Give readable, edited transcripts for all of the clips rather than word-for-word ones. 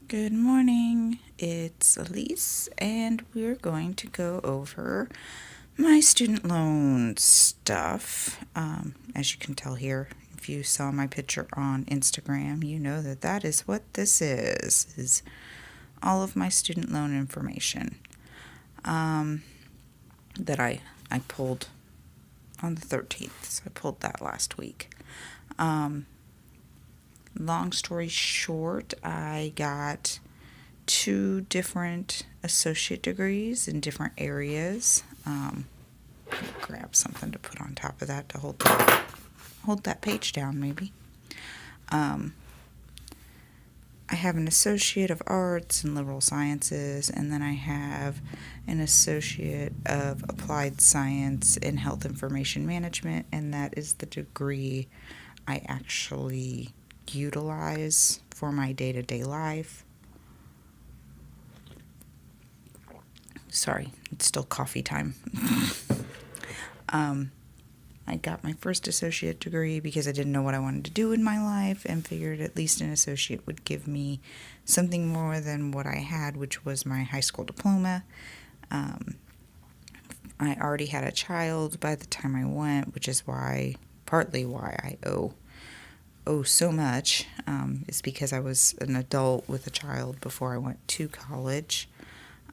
Good morning, it's Elise, and we're going to go over my student loan stuff. As you can tell here, if you saw my picture on Instagram, you know that is what this is all of my student loan information that I pulled on the 13th, so I pulled that last week. Long story short, I got 2 different associate degrees in different areas. Grab something to put on top of that to hold that page down, maybe. I have an Associate of Arts in Liberal Sciences, and then I have an Associate of Applied Science in Health Information Management, and that is the degree I actually utilize for my day-to-day life. Sorry, it's still coffee time. I got my first associate degree because I didn't know what I wanted to do in my life and figured at least an associate would give me something more than what I had, which was my high school diploma. I already had a child by the time I went, which is partly why I owe so much, is because I was an adult with a child before I went to college.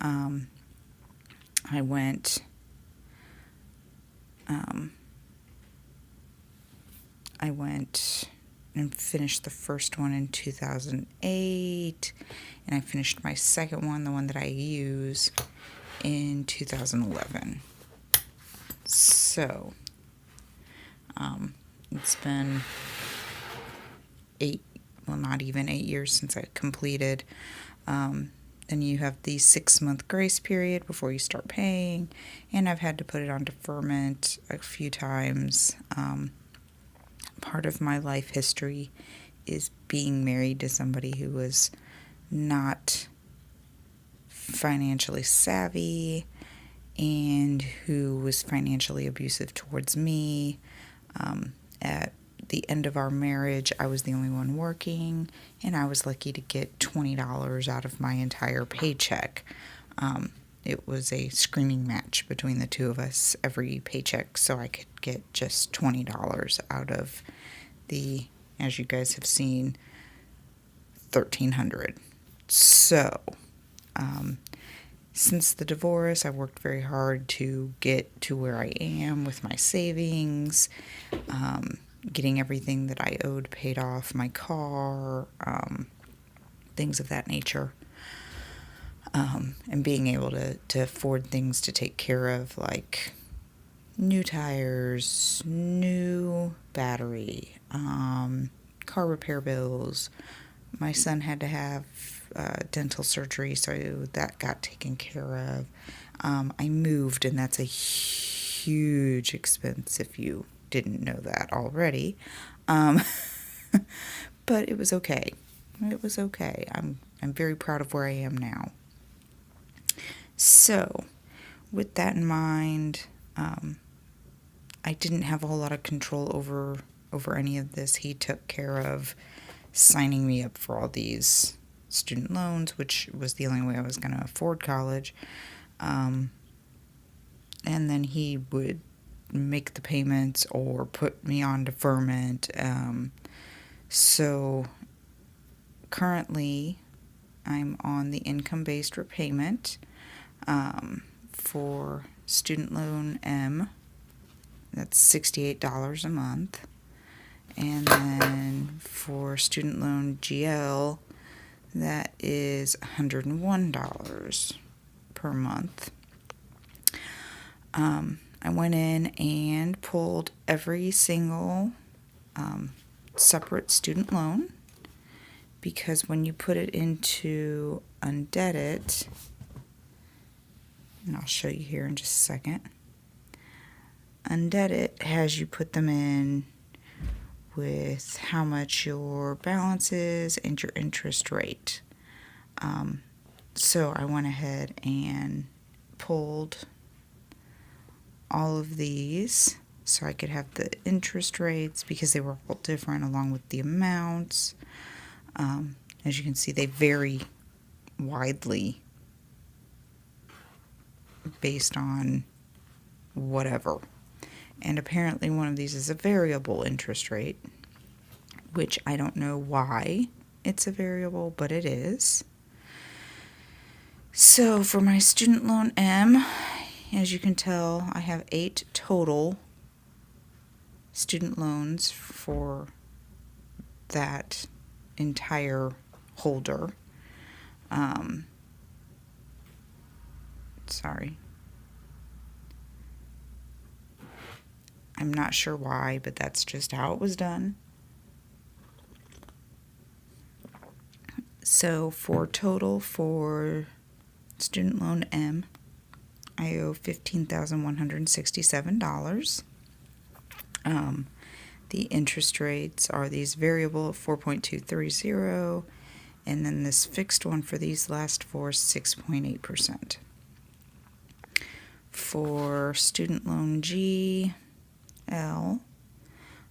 I went and finished the first one in 2008, and I finished my second one, the one that I use, in 2011. So, it's been not even 8 years since I completed. Then you have the 6-month grace period before you start paying, and I've had to put it on deferment a few times. Part of my life history is being married to somebody who was not financially savvy and who was financially abusive towards me. At the end of our marriage, I was the only one working, and I was lucky to get $20 out of my entire paycheck. It was a screaming match between the two of us every paycheck, so I could get just $20 out of the, as you guys have seen, $1,300. So, since the divorce, I've worked very hard to get to where I am with my savings, getting everything that I owed paid off, my car, things of that nature. And being able to afford things to take care of, like new tires, new battery, car repair bills. My son had to have dental surgery, so that got taken care of. I moved, and that's a huge expense if you didn't know that already. But it was okay. It was okay. I'm very proud of where I am now. So, with that in mind, I didn't have a whole lot of control over any of this. He took care of signing me up for all these student loans, which was the only way I was going to afford college. And then he would make the payments or put me on deferment. So currently, I'm on the income-based repayment for student loan M. That's $68 a month. And then for student loan GL, that is $101 per month. I went in and pulled every single separate student loan, because when you put it into Undebt.it, and I'll show you here in just a second, Undebt.it has you put them in with how much your balance is and your interest rate. So I went ahead and pulled all of these so I could have the interest rates, because they were all different, along with the amounts. As you can see, they vary widely based on whatever. And apparently one of these is a variable interest rate, which I don't know why it's a variable, but it is. So for my student loan M, as you can tell, I have 8 total student loans for that entire holder. Sorry. I'm not sure why, but that's just how it was done. So for total for student loan M, I owe $15,167. The interest rates are these variable of 4.230, and then this fixed one for these last four, 6.8%. For student loan G, L,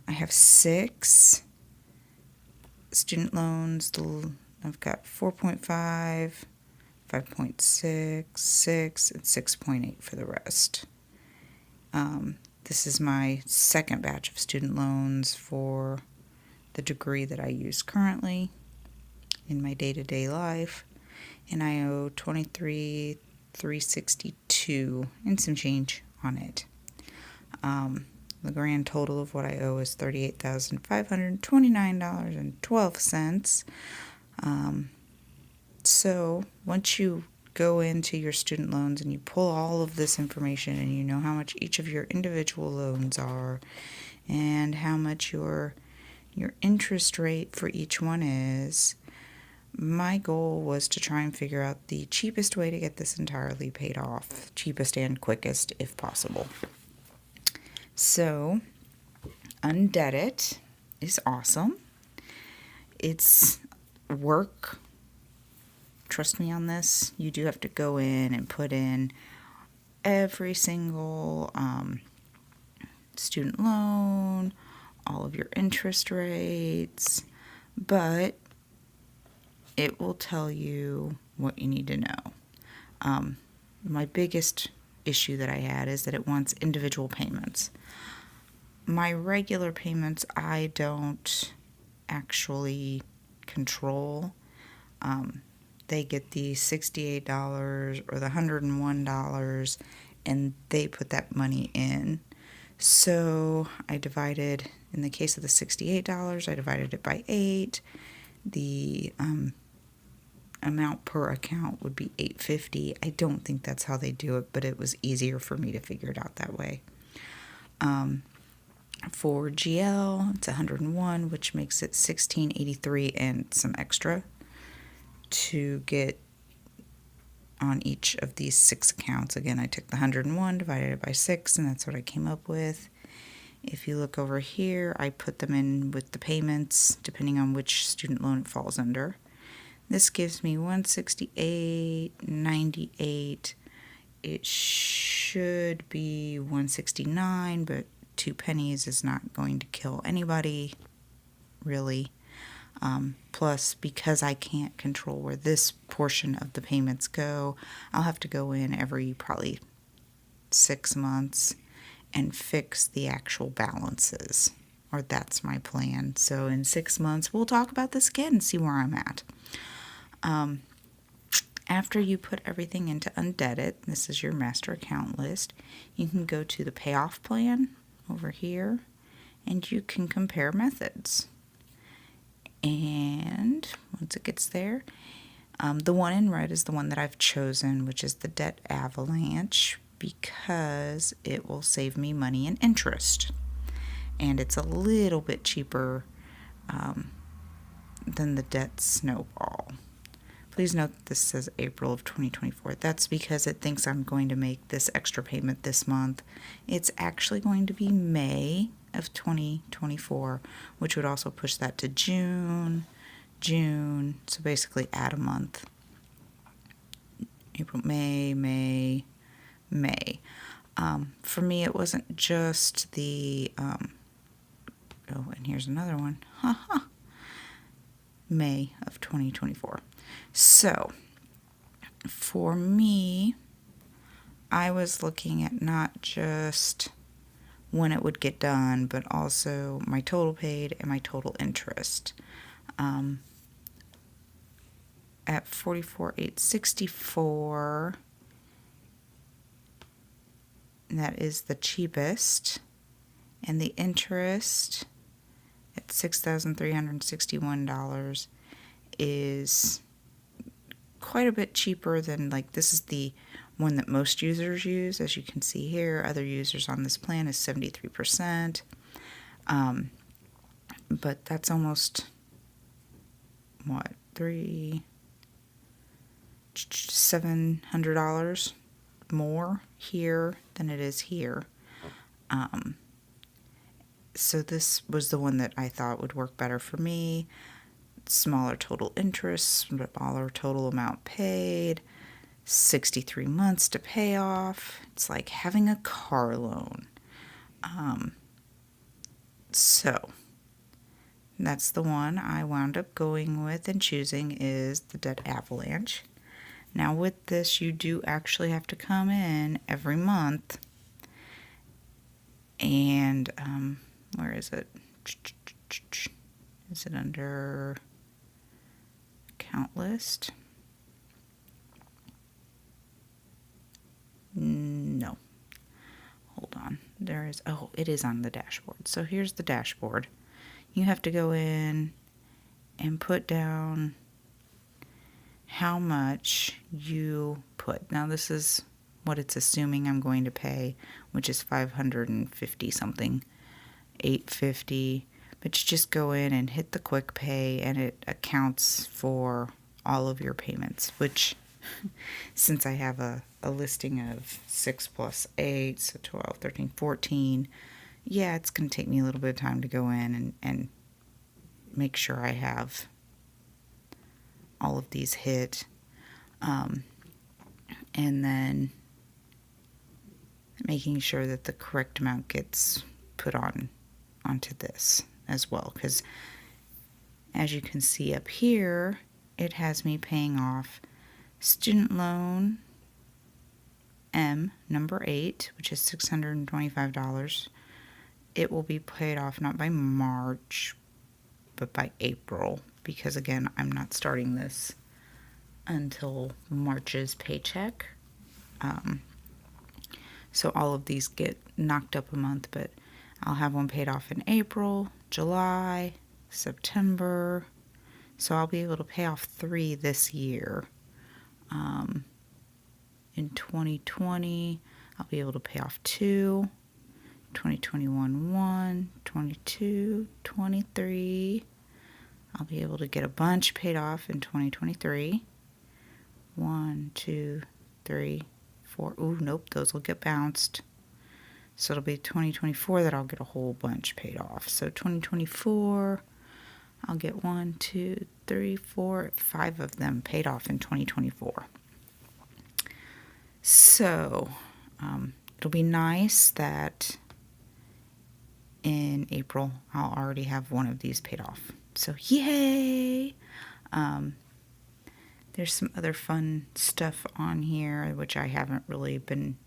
I have 6 student loans. I've got 4.5, 5.6, 6, and 6.8 for the rest. This is my second batch of student loans for the degree that I use currently in my day-to-day life, and I owe $23,362 and some change on it. The grand total of what I owe is $38,529.12. So once you go into your student loans and you pull all of this information and you know how much each of your individual loans are and how much your interest rate for each one is, my goal was to try and figure out the cheapest way to get this entirely paid off, cheapest and quickest if possible. So Undebt.it is awesome. It's work. Trust me on this. You do have to go in and put in every single student loan, all of your interest rates, but it will tell you what you need to know. My biggest issue that I had is that it wants individual payments. My regular payments I don't actually control. They get the $68 or the $101, and they put that money in. So I divided, in the case of the $68, I divided it by 8. The amount per account would be $850. I don't think that's how they do it, but it was easier for me to figure it out that way. For GL, it's 101, which makes it $1683 and some extra to get on each of these 6 accounts. Again, I took the 101, divided it by 6, and that's what I came up with. If you look over here, I put them in with the payments, depending on which student loan it falls under. This gives me $168.98. It should be $169, but 2 pennies is not going to kill anybody, really. Plus, because I can't control where this portion of the payments go, I'll have to go in every probably 6 months and fix the actual balances, or that's my plan. So in 6 months, we'll talk about this again and see where I'm at. After you put everything into Undebt.it, this is your master account list, you can go to the payoff plan over here, and you can compare methods. And once it gets there, the one in red is the one that I've chosen, which is the debt avalanche, because it will save me money and interest. And it's a little bit cheaper than the debt snowball. Please note that this says April of 2024. That's because it thinks I'm going to make this extra payment this month. It's actually going to be May of 2024, which would also push that to June, so basically add a month. April, May. For me, it wasn't just the, and here's another one, May of 2024. So, for me, I was looking at not just when it would get done, but also my total paid and my total interest. At $44,864, that is the cheapest, and the interest at $6,361 is quite a bit cheaper than, like, this is the one that most users use. As you can see here, other users on this plan is 73%. But that's almost, what, $700 more here than it is here. So this was the one that I thought would work better for me. Smaller total interest, smaller total amount paid, 63 months to pay off. It's like having a car loan. So that's the one I wound up going with and choosing, is the Debt Avalanche. Now with this, you do actually have to come in every month, and where is it? Is it under account list? No. Hold on. There is, oh, it is on the dashboard. So here's the dashboard. You have to go in and put down how much you put. Now this is what it's assuming I'm going to pay, which is $550 something, $850. But you just go in and hit the quick pay, and it accounts for all of your payments, which since I have a listing of 6 plus 8, so 12, 13, 14, yeah, it's going to take me a little bit of time to go in and make sure I have all of these hit. And then making sure that the correct amount gets put onto this as well. Because as you can see up here, it has me paying off student loan M number 8, which is $625. It will be paid off not by March, but by April, because again, I'm not starting this until March's paycheck. So all of these get knocked up a month, but I'll have one paid off in April, July, September. So I'll be able to pay off 3 this year. In 2020, I'll be able to pay off 2. 2021, 1, 22, 23. I'll be able to get a bunch paid off in 2023. 1, 2, 3, 4. Ooh, nope, those will get bounced. So it'll be 2024 that I'll get a whole bunch paid off. So 2024, I'll get 1, 2, 3, 4, 5 of them paid off in 2024. So it'll be nice that in April I'll already have one of these paid off. So yay! There's some other fun stuff on here which I haven't really been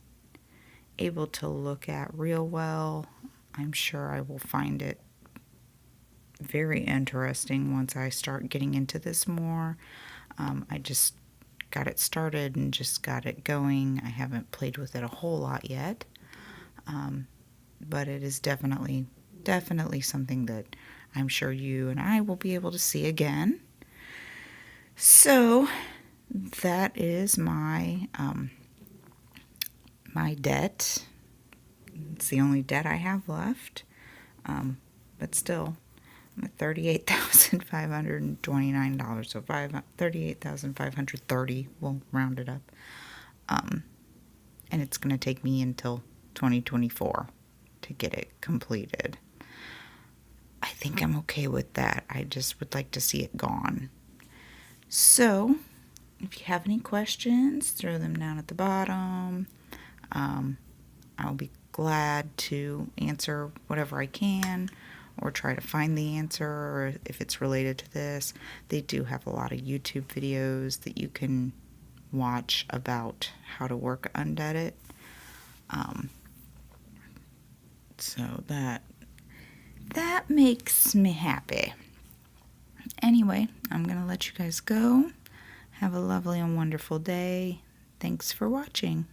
able to look at real well. I'm sure I will find it very interesting once I start getting into this more. I just got it started and just got it going. I haven't played with it a whole lot yet. But it is definitely something that I'm sure you and I will be able to see again. So that is my my debt. It's the only debt I have left. But still, I'm at $38,529. So $38,530. We'll round it up. And it's going to take me until 2024 to get it completed. I think I'm okay with that. I just would like to see it gone. So, if you have any questions, throw them down at the bottom. I'll be glad to answer whatever I can, or try to find the answer, or if it's related to this. They do have a lot of YouTube videos that you can watch about how to work Undebt.it. So that makes me happy. Anyway, I'm going to let you guys go. Have a lovely and wonderful day. Thanks for watching.